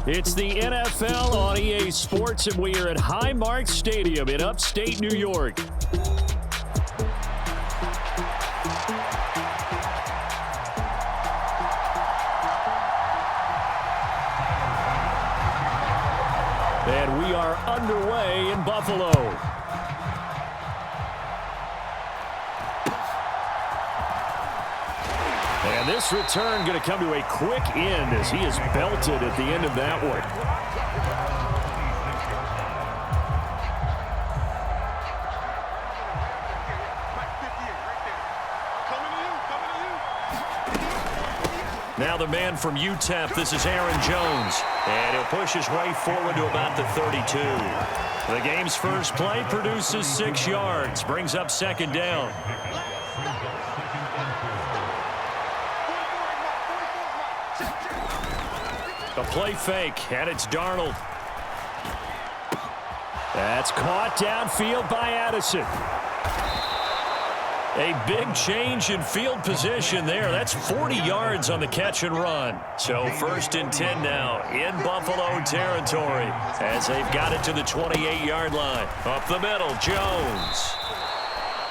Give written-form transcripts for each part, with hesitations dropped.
It's the NFL on EA Sports, and we are at Highmark Stadium in upstate New York. And we are underway in Buffalo. And this return going to come to a quick end as he is belted at the end of that one. Now the man from UTEP, this is Aaron Jones. And he'll push his way forward to about the 32. The game's first play produces 6 yards, brings up second down. A play fake, and it's Darnold. That's caught downfield by Addison. A big change in field position there. That's 40 yards on the catch and run. So 1st and 10 now in Buffalo territory as they've got it to the 28-yard line. Up the middle, Jones.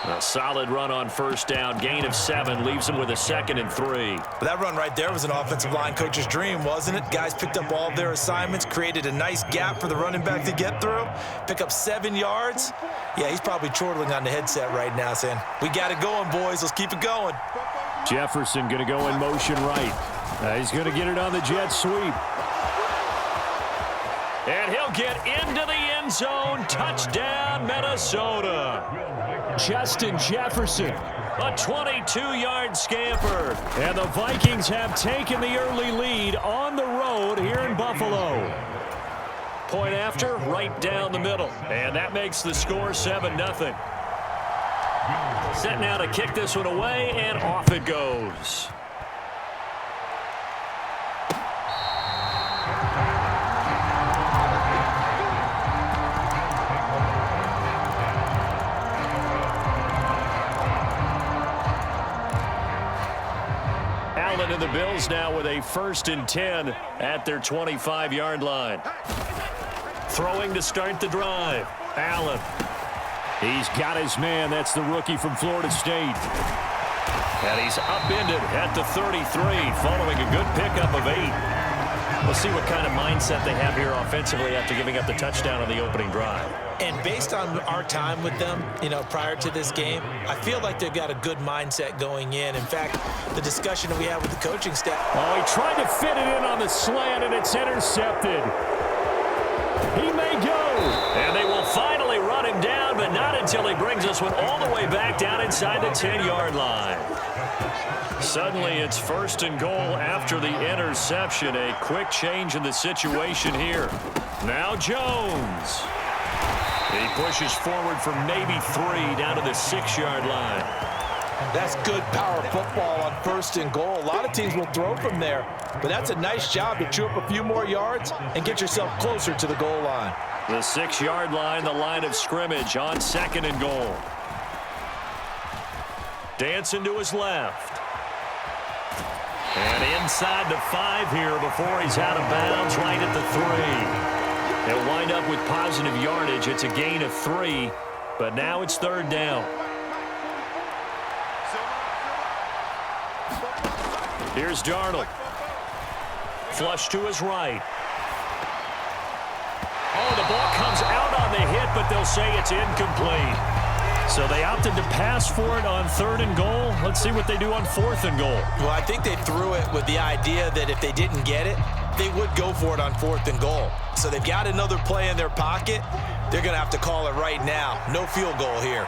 A solid run on 1st down. Gain of 7 leaves him with a 2nd and 3. That run right there was an offensive line coach's dream, wasn't it? Guys picked up all of their assignments, created a nice gap for the running back to get through, pick up 7 yards. Yeah, he's probably chortling on the headset right now saying, we got it going, boys. Let's keep it going. Jefferson going to go in motion right. He's going to get it on the jet sweep. And he'll get into the end zone. Touchdown, Minnesota. Justin Jefferson, a 22-yard scamper. And the Vikings have taken the early lead on the road here in Buffalo. Point after, right down the middle. And that makes the score 7-0. Set now to kick this one away, and off it goes. And the Bills now with a 1st and 10 at their 25-yard line. Throwing to start the drive. Allen. He's got his man. That's the rookie from Florida State. And he's upended at the 33 following a good pickup of 8. We'll see what kind of mindset they have here offensively after giving up the touchdown on the opening drive. And based on our time with them, prior to this game, I feel like they've got a good mindset going in. In fact, the discussion that we had with the coaching staff. Oh, he tried to fit it in on the slant, and it's intercepted. He may go. And they will finally run him down, but not until he brings this one all the way back down inside the 10-yard line. Suddenly, it's 1st and goal after the interception. A quick change in the situation here. Now Jones. He pushes forward from maybe 3 down to the 6-yard line. That's good power football on 1st and goal. A lot of teams will throw from there, but that's a nice job to chew up a few more yards and get yourself closer to the goal line. The 6-yard line, the line of scrimmage on 2nd and goal. Dancing to his left. And inside the 5 here before he's out of bounds right at the 3. They'll wind up with positive yardage. It's a gain of 3, but now it's 3rd down. Here's Darnold. Flush to his right. Oh, the ball comes out on the hit, but they'll say it's incomplete. So they opted to pass for it on 3rd and goal. Let's see what they do on 4th and goal. Well, I think they threw it with the idea that if they didn't get it, they would go for it on 4th and goal. So they've got another play in their pocket. They're going to have to call it right now. No field goal here.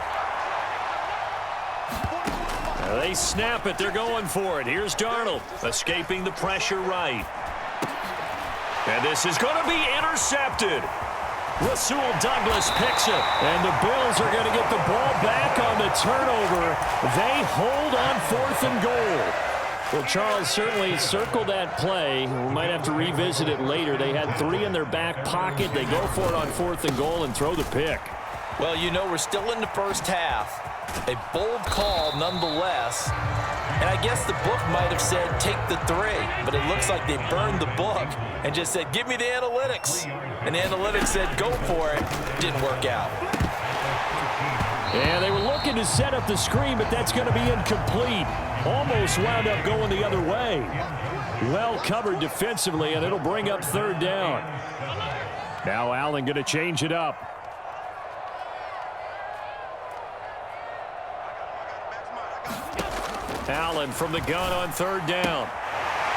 They snap it. They're going for it. Here's Darnold, escaping the pressure right. And this is going to be intercepted. Rasul Douglas picks it. And the Bills are going to get the ball back on the turnover. They hold on 4th and goal. Well, Charles, certainly circle that play. We might have to revisit it later. They had 3 in their back pocket. They go for it on 4th and goal and throw the pick. Well, we're still in the first half. A bold call nonetheless. And I guess the book might have said, take the 3, but it looks like they burned the book and just said, give me the analytics. And the analytics said, go for it. Didn't work out. And they were looking to set up the screen, but that's going to be incomplete. Almost wound up going the other way. Well covered defensively, and it'll bring up 3rd down. Now Allen going to change it up. Allen from the gun on 3rd down.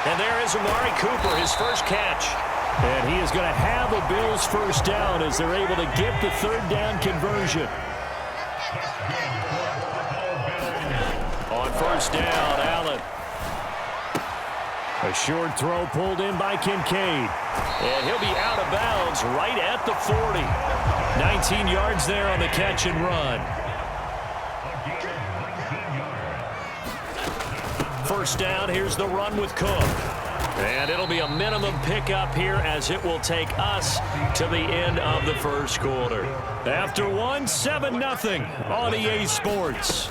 And there is Amari Cooper, his first catch. And he is going to have a Bills first down as they're able to get the 3rd down conversion. On 1st down, Allen. A short throw pulled in by Kincaid. And he'll be out of bounds right at the 40. 19 yards there on the catch and run. 1st down, here's the run with Cook. And it'll be a minimum pickup here as it will take us to the end of the 1st quarter. After 1, 7-0 on EA Sports.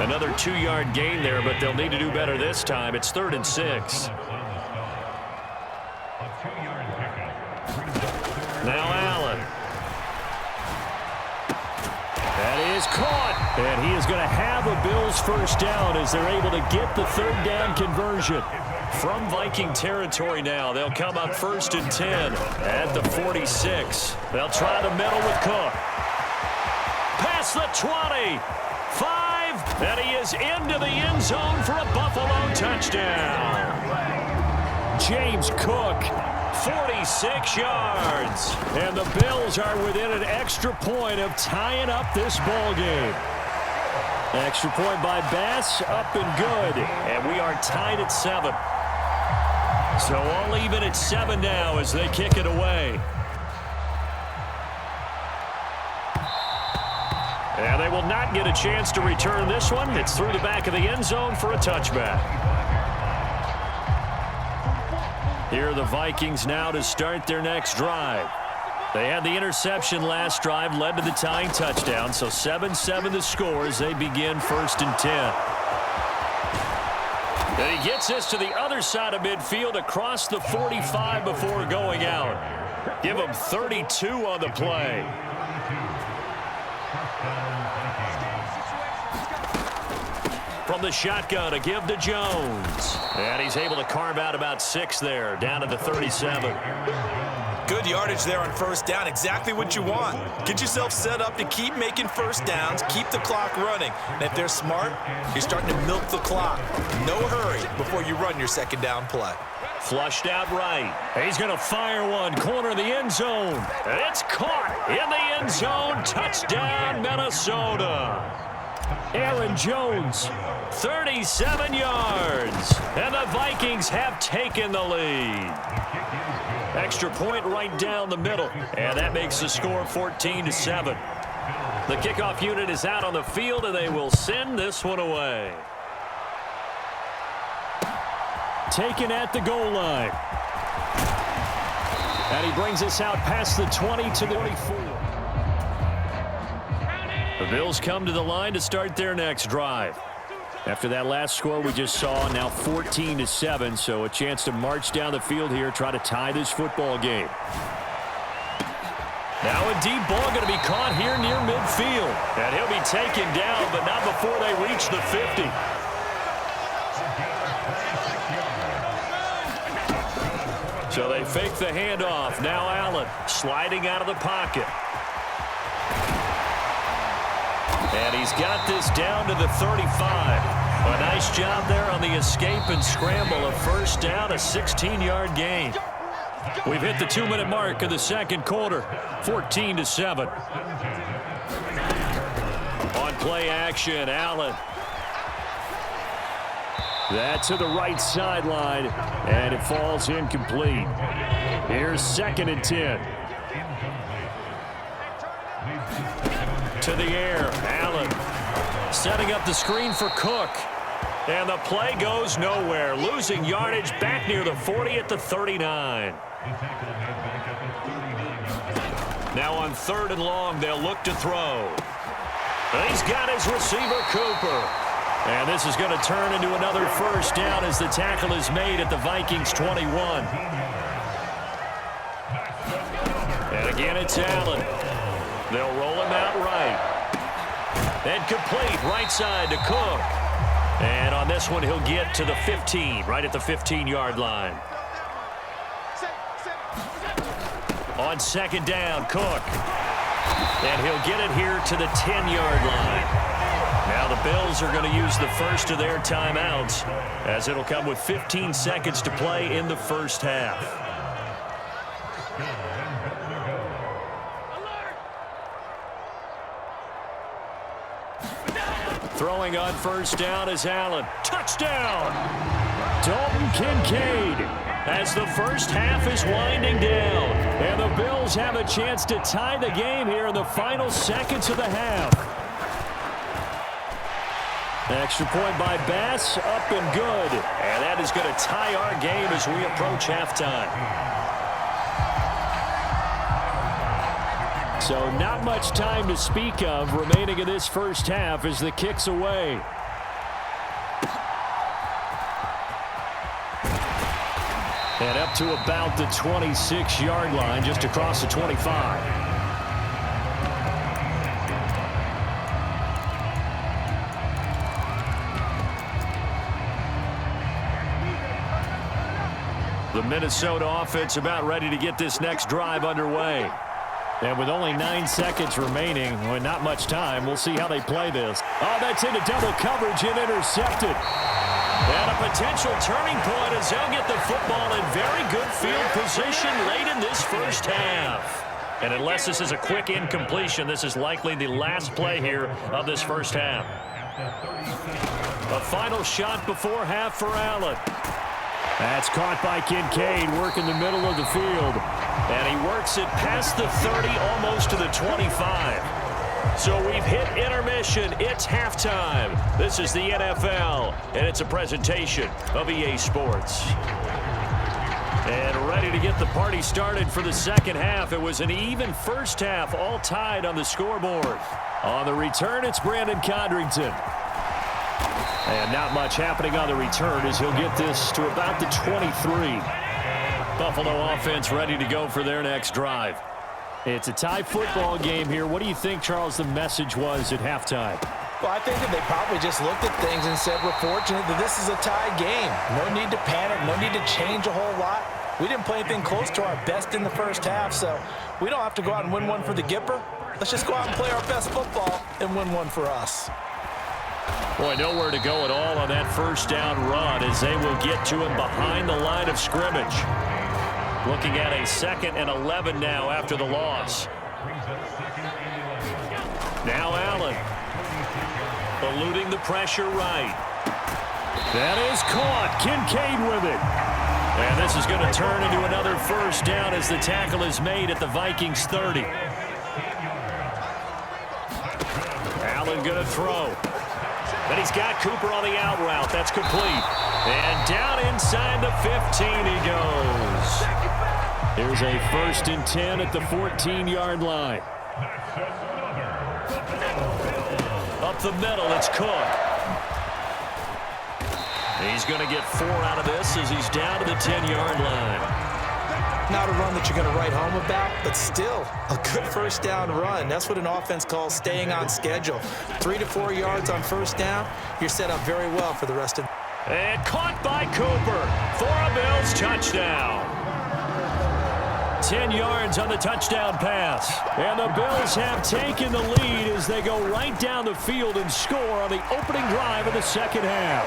Another 2-yard gain there, but they'll need to do better this time. It's 3rd and 6. Now Allen. That is caught. And he is going to have a Bills first down as they're able to get the 3rd down conversion. From Viking territory now, they'll come up 1st and 10 at the 46. They'll try the middle with Cook. Past the 20. 5, and he is into the end zone for a Buffalo touchdown. James Cook, 46 yards. And the Bills are within an extra point of tying up this ball game. Extra point by Bass, up and good. And we are tied at 7. So all even at 7 now as they kick it away. And they will not get a chance to return this one. It's through the back of the end zone for a touchback. Here are the Vikings now to start their next drive. They had the interception last drive, led to the tying touchdown, so 7-7 the score as they begin 1st and 10. And he gets this to the other side of midfield across the 45 before going out. Give him 32 on the play. From the shotgun, a give to Jones. And he's able to carve out about 6 there, down to the 37. Good yardage there on 1st down, exactly what you want. Get yourself set up to keep making 1st downs, keep the clock running. And if they're smart, you're starting to milk the clock. No hurry before you run your 2nd down play. Flushed out right. He's going to fire one, corner of the end zone. And it's caught in the end zone. Touchdown, Minnesota. Aaron Jones, 37 yards. And the Vikings have taken the lead. Extra point right down the middle. And that makes the score 14-7. The kickoff unit is out on the field, and they will send this one away. Taken at the goal line. And he brings us out past the 20 to the 24. The Bills come to the line to start their next drive. After that last score we just saw, now 14-7, so a chance to march down the field here, try to tie this football game. Now a deep ball going to be caught here near midfield. And he'll be taken down, but not before they reach the 50. So they fake the handoff. Now Allen sliding out of the pocket. And he's got this down to the 35. A nice job there on the escape and scramble. A 1st down, a 16-yard gain. We've hit the 2-minute mark of the 2nd quarter. 14-7. On play action, Allen. That to the right sideline, and it falls incomplete. Here's 2nd and 10. To the air, Allen setting up the screen for Cook. And the play goes nowhere. Losing yardage back near the 40 at the 39. Now on 3rd and long, they'll look to throw. He's got his receiver, Cooper. And this is going to turn into another first down as the tackle is made at the Vikings 21. And again, it's Allen. They'll roll him out right. And complete right side to Cook. And on this one, he'll get to the 15, right at the 15-yard line. On second down, Cook. And he'll get it here to the 10-yard line. Now the Bills are going to use the first of their timeouts, as it'll come with 15 seconds to play in the first half. Throwing on first down is Allen. Touchdown! Dalton Kincaid, as the first half is winding down. And the Bills have a chance to tie the game here in the final seconds of the half. Extra point by Bass, up and good. And that is going to tie our game as we approach halftime. So not much time to speak of remaining in this first half as the kick's away. And up to about the 26-yard line, just across the 25. The Minnesota offense about ready to get this next drive underway. And with only 9 seconds remaining, well, not much time, we'll see how they play this. Oh, that's into double coverage and intercepted. And a potential turning point as they'll get the football in very good field position late in this first half. And unless this is a quick incompletion, this is likely the last play here of this first half. A final shot before half for Allen. That's caught by Kincaid, working the middle of the field. And he works it past the 30, almost to the 25. So we've hit intermission. It's halftime. This is the NFL, and it's a presentation of EA Sports. And ready to get the party started for the second half. It was an even first half, all tied on the scoreboard. On the return, it's Brandon Condrington. And not much happening on the return as he'll get this to about the 23. Buffalo offense ready to go for their next drive. It's a tie football game here. What do you think, Charles, the message was at halftime? Well, I think that they probably just looked at things and said, we're fortunate that this is a tie game. No need to panic. No need to change a whole lot. We didn't play anything close to our best in the first half, so we don't have to go out and win one for the Gipper. Let's just go out and play our best football and win one for us. Boy, nowhere to go at all on that first down run as they will get to him behind the line of scrimmage. Looking at a 2nd and 11 now after the loss. Now Allen. Eluding the pressure right. That is caught. Kincaid with it. And this is going to turn into another first down as the tackle is made at the Vikings 30. Allen going to throw. But he's got Cooper on the out route. That's complete. And down inside the 15 he goes. Here's a 1st and 10 at the 14-yard line. Up the middle, it's Cook. He's going to get 4 out of this as he's down to the 10-yard line. Not a run that you're going to write home about, but still a good first down run. That's what an offense calls staying on schedule. 3 to 4 yards on first down, you're set up very well for the rest of it. And caught by Cooper for a Bills touchdown. 10 yards on the touchdown pass. And the Bills have taken the lead as they go right down the field and score on the opening drive of the second half.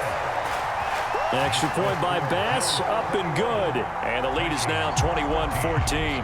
Extra point by Bass, up and good. And the lead is now 21-14.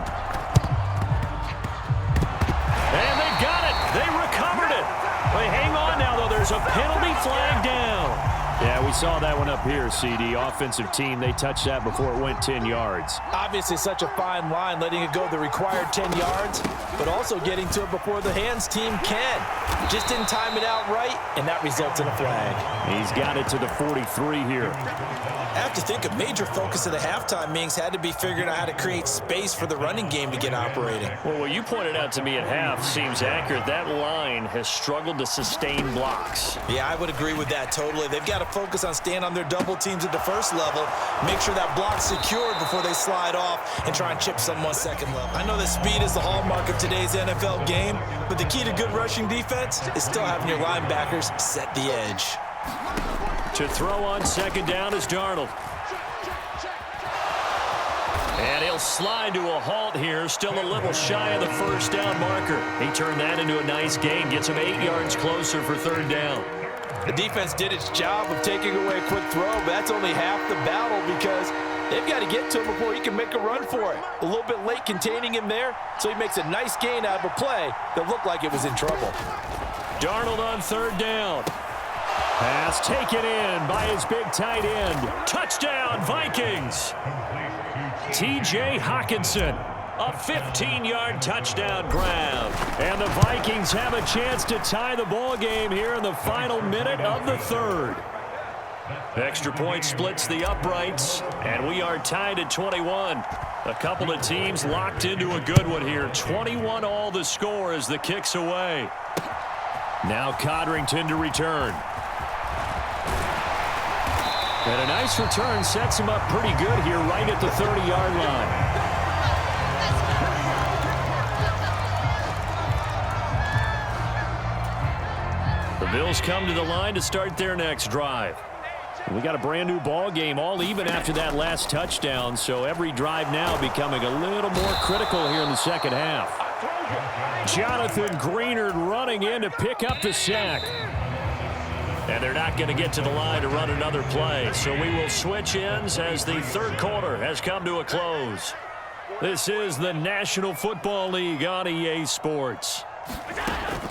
And they got it. They recovered it. They hang on now, though. There's a penalty flag down. Yeah, we saw that one up here, CD. Offensive team, they touched that before it went 10 yards. Obviously such a fine line, letting it go the required 10 yards, but also getting to it before the hands team can. Just didn't time it out right, and that results in a flag. He's got it to the 43 here. I have to think a major focus of the halftime meetings had to be figuring out how to create space for the running game to get operating. Well, what you pointed out to me at half seems accurate. That line has struggled to sustain blocks. Yeah, I would agree with that totally. They've got to focus on staying on their double teams at the first level, make sure that block's secured before they slide off and try and chip someone second level. I know that speed is the hallmark of today's NFL game, but the key to good rushing defense is still having your linebackers set the edge. To throw on second down is Darnold. And he'll slide to a halt here, still a little shy of the first down marker. He turned that into a nice gain, gets him 8 yards closer for third down. The defense did its job of taking away a quick throw, but that's only half the battle because they've got to get to him before he can make a run for it. A little bit late containing him there, so he makes a nice gain out of a play that looked like it was in trouble. Darnold on third down. Pass taken in by his big tight end. Touchdown, Vikings! T.J. Hockenson, a 15-yard touchdown grab. And the Vikings have a chance to tie the ball game here in the final minute of the third. Extra point splits the uprights, and we are tied at 21. A couple of teams locked into a good one here. 21 all the score as the kick's away. Now Codrington to return. And a nice return sets him up pretty good here right at the 30-yard line. The Bills come to the line to start their next drive. We got a brand new ball game, all even after that last touchdown, so every drive now becoming a little more critical here in the second half. Jonathan Greenard running in to pick up the sack. And they're not going to get to the line to run another play, so we will switch ends as the third quarter has come to a close. This is the National Football League on EA Sports.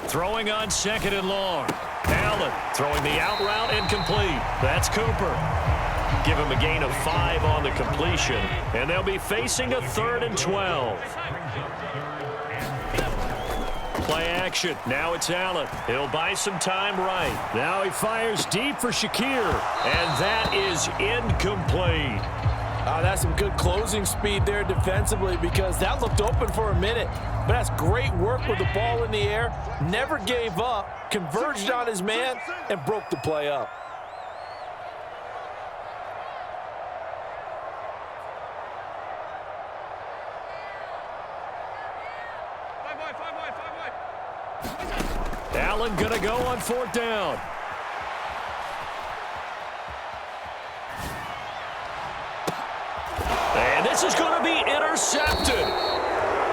Throwing on second and long. Allen throwing the out route incomplete. That's Cooper. Give him a gain of 5 on the completion, and they'll be facing a 3rd and 12. Play action. Now it's Allen. He'll buy some time right. Now he fires deep for Shakir, and that is incomplete. That's some good closing speed there defensively because that looked open for a minute. But that's great work with the ball in the air. Never gave up, converged on his man, and broke the play up. Allen gonna go on 4th down. And this is going to be intercepted.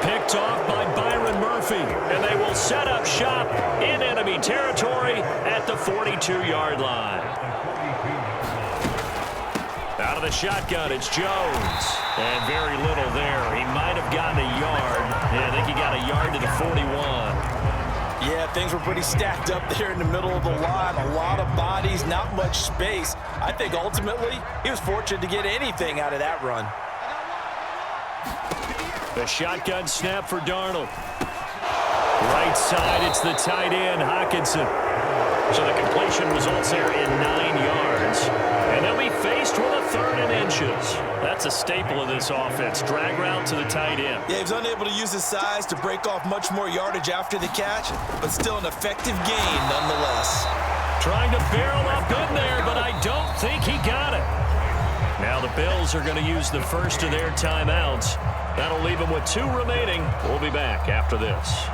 Picked off by Byron Murphy. And they will set up shop in enemy territory at the 42-yard line. Out of the shotgun, it's Jones. And very little there. He might have gotten a yard. Yeah, I think he got a yard to the 41. Yeah, things were pretty stacked up there in the middle of the line. A lot of bodies, not much space. I think ultimately he was fortunate to get anything out of that run. The shotgun snap for Darnold. Right side, it's the tight end, Hockenson. So the completion results there in 9 yards. And they'll be faced with a 3rd and inches. That's a staple of this offense. Drag route to the tight end. Yeah, he was unable to use his size to break off much more yardage after the catch, but still an effective gain nonetheless. Trying to barrel up in there, but I don't think he got it. Now the Bills are going to use the first of their timeouts. That'll leave them with 2 remaining. We'll be back after this.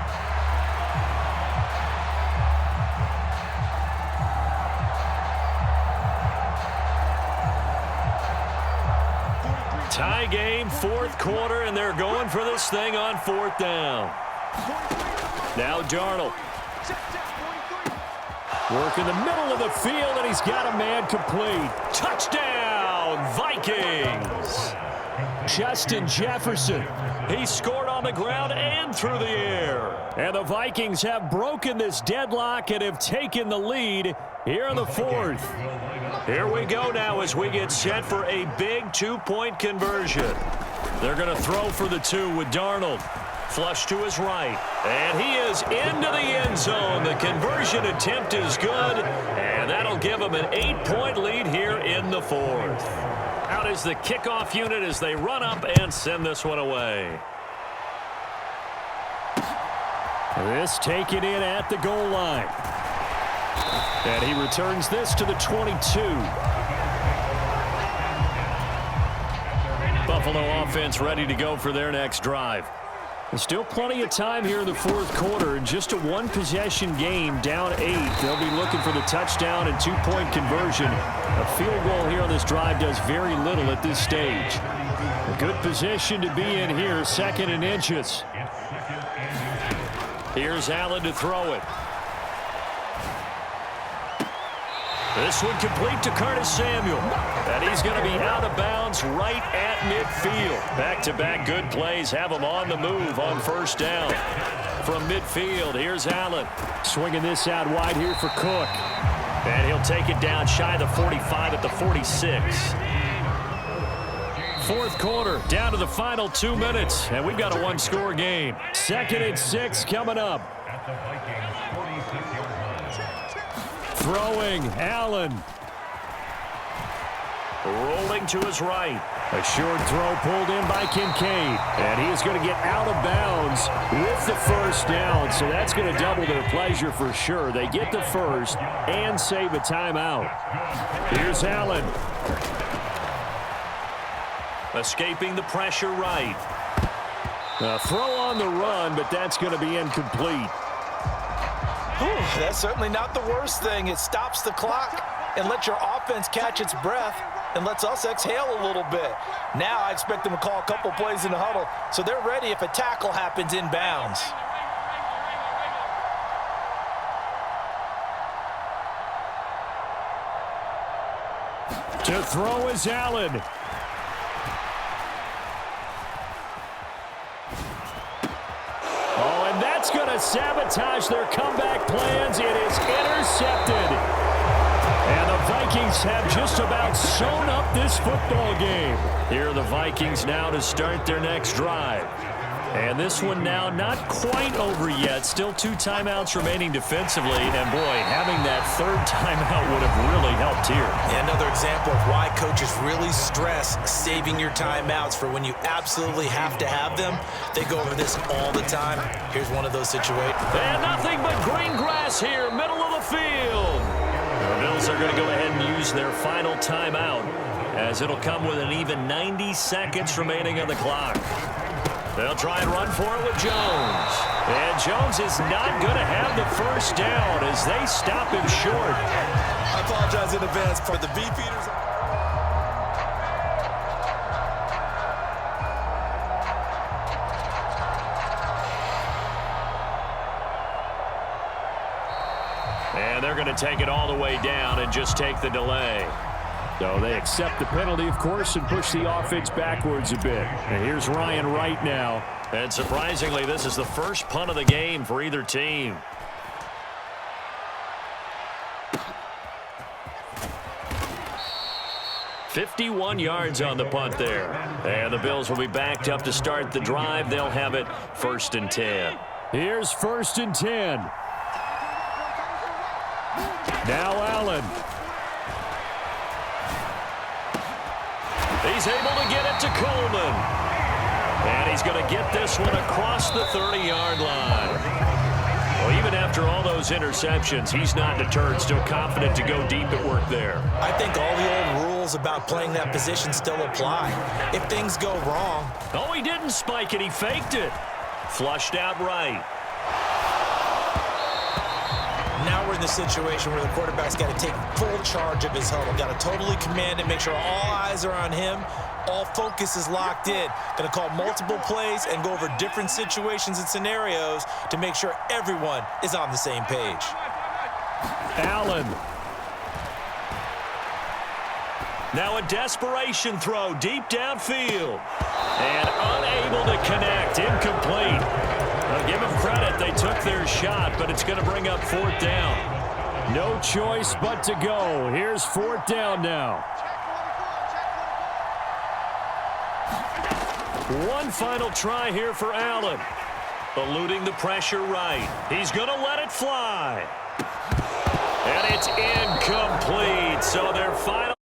Tie game, 4th quarter, and they're going for this thing on 4th down. Now Darnold. Work in the middle of the field, and he's got a man complete. Touchdown, Vikings! Justin Jefferson. He scored on the ground and through the air. And the Vikings have broken this deadlock and have taken the lead here in the 4th. Here we go now as we get set for a big two-point conversion. They're going to throw for the two with Darnold. Flush to his right. And he is into the end zone. The conversion attempt is good. And that'll give them an 8-point lead here in the fourth. Out is the kickoff unit as they run up and send this one away. This taken in at the goal line. And he returns this to the 22. Buffalo offense ready to go for their next drive. There's still plenty of time here in the fourth quarter. In just a one-possession game, down 8. They'll be looking for the touchdown and two-point conversion. A field goal here on this drive does very little at this stage. A good position to be in here, 2nd and inches. Here's Allen to throw it. This one complete to Curtis Samuel. And he's going to be out of bounds right at midfield. Back-to-back good plays have him on the move on first down. From midfield, here's Allen. Swinging this out wide here for Cook. And he'll take it down shy of the 45 at the 46. Fourth quarter, down to the final 2 minutes. And we've got a one-score game. 2nd and 6 coming up. Throwing, Allen. Rolling to his right. A short throw pulled in by Kincaid. And he is going to get out of bounds with the first down. So that's going to double their pleasure for sure. They get the first and save a timeout. Here's Allen. Escaping the pressure right. A throw on the run, but that's going to be incomplete. That's certainly not the worst thing. It stops the clock and lets your offense catch its breath and lets us exhale a little bit. Now I expect them to call a couple plays in the huddle so they're ready if a tackle happens inbounds. To throw is Allen. That's going to sabotage their comeback plans. It is intercepted. And the Vikings have just about sewn up this football game. Here are the Vikings now to start their next drive. And this one now not quite over yet. Still 2 timeouts remaining defensively. And, boy, having that 3rd timeout would have really helped here. Another example of why coaches really stress saving your timeouts for when you absolutely have to have them. They go over this all the time. Here's one of those situations. And nothing but green grass here, middle of the field. The Bills are going to go ahead and use their final timeout as it'll come with an even 90 seconds remaining on the clock. They'll try and run for it with Jones. And Jones is not going to have the first down as they stop him short. I apologize in advance for the beefeaters. And they're going to take it all the way down and just take the delay. So they accept the penalty, of course, and push the offense backwards a bit. And here's Ryan Wright now. And surprisingly, this is the first punt of the game for either team. "51 yards on the punt there. And the Bills will be backed up to start the drive. They'll have it 1st and 10. Here's 1st and 10. Now Allen. He's able to get it to Coleman. And he's going to get this one across the 30-yard line. Well, even after all those interceptions, he's not deterred, still confident to go deep at work there. I think all the old rules about playing that position still apply. If things go wrong. Oh, he didn't spike it. He faked it. Flushed out right. Now we're in the situation where the quarterback's got to take full charge of his huddle. Got to totally command it, make sure all eyes are on him. All focus is locked in. Going to call multiple plays and go over different situations and scenarios to make sure everyone is on the same page. Allen. Now a desperation throw deep downfield. And unable to connect. Incomplete. Well, give them credit. They took their shot, but it's going to bring up 4th down. No choice but to go. Here's 4th down now. One final try here for Allen. Eluding the pressure right. He's going to let it fly. And it's incomplete. So their final...